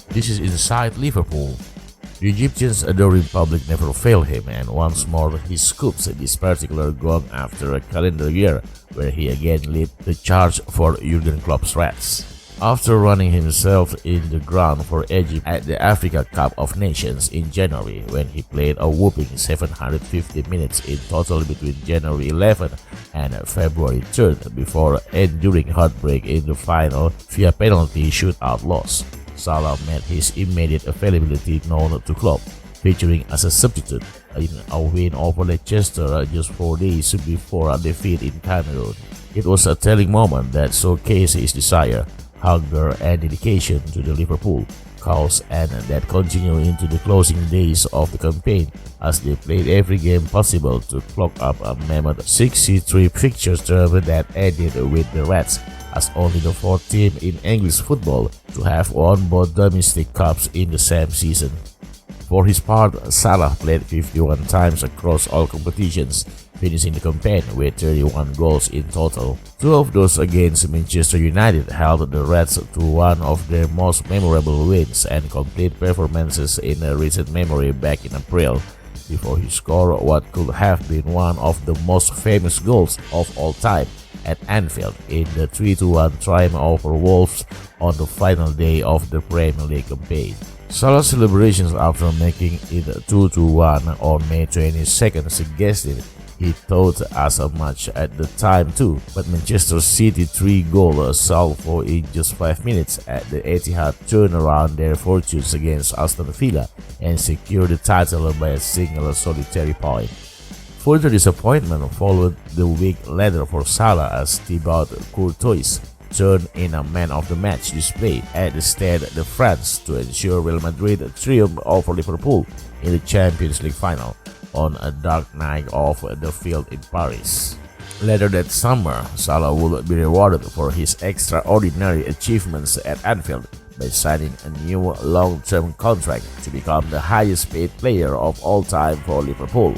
This is inside Liverpool. The Egyptian's adoring public never failed him, and once more he scoops this particular goal after a calendar year where he again led the charge for Jurgen Klopp's Reds. After running himself in the ground for Egypt at the Africa Cup of Nations in January, when he played a whopping 750 minutes in total between January 11th and February 3rd before enduring heartbreak in the final via penalty shootout loss, Salah made his immediate availability known to Klopp, featuring as a substitute in a win over Leicester just 4 days before a defeat in Cameroon. It was a telling moment that showcased his desire, hunger and dedication to the Liverpool cause, and that continued into the closing days of the campaign as they played every game possible to clock up a mammoth 63 fixtures term that ended with the Reds as only the fourth team in English football to have won both domestic cups in the same season. For his part, Salah played 51 times across all competitions, finishing the campaign with 31 goals in total. 2 of those against Manchester United helped the Reds to one of their most memorable wins and complete performances in recent memory back in April, before he scored what could have been one of the most famous goals of all time at Anfield in the 3-1 triumph over Wolves on the final day of the Premier League campaign. Salah's celebrations after making it 2-1 on May 22nd suggested he thought as much at the time too, but Manchester City 3-goal salvo in just 5 minutes at the Etihad turned around their fortunes against Aston Villa and secured the title by a single solitary point. Further disappointment followed the week later for Salah as Thibaut Courtois turned in a man-of-the-match display at the Stade de France to ensure Real Madrid triumph over Liverpool in the Champions League final on a dark night off the field in Paris. Later that summer, Salah would be rewarded for his extraordinary achievements at Anfield by signing a new long-term contract to become the highest-paid player of all time for Liverpool.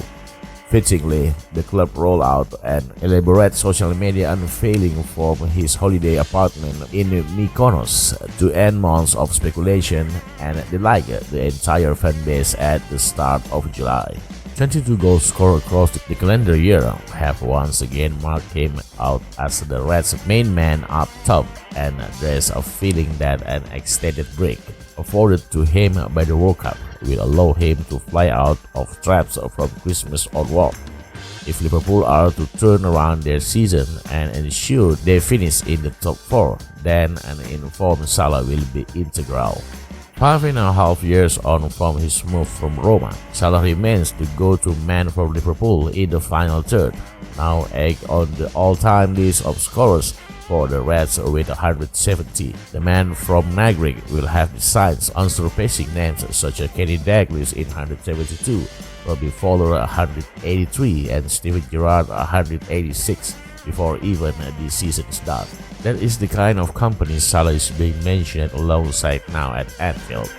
Fittingly, the club rolled out an elaborate social media unveiling from his holiday apartment in Mykonos to end months of speculation and delight the entire fanbase at the start of July. 22 goals scored across the calendar year have once again marked him out as the Reds' main man up top, and there's a feeling that an extended break afforded to him by the World Cup will allow him to fly out of traps from Christmas onward. If Liverpool are to turn around their season and ensure they finish in the top 4, then an informed Salah will be integral. 5.5 years on from his move from Roma, Salah remains the go-to man for Liverpool in the final third, now egg on the all-time list of scorers for the Reds with 170. The man from Nagrick will have besides on surpassing names such as Kenny Dalglish in 172, Robbie Fowler 183, and Steven Gerrard 186 before even the season's done. That is the kind of company Salah is being mentioned alongside now at Anfield.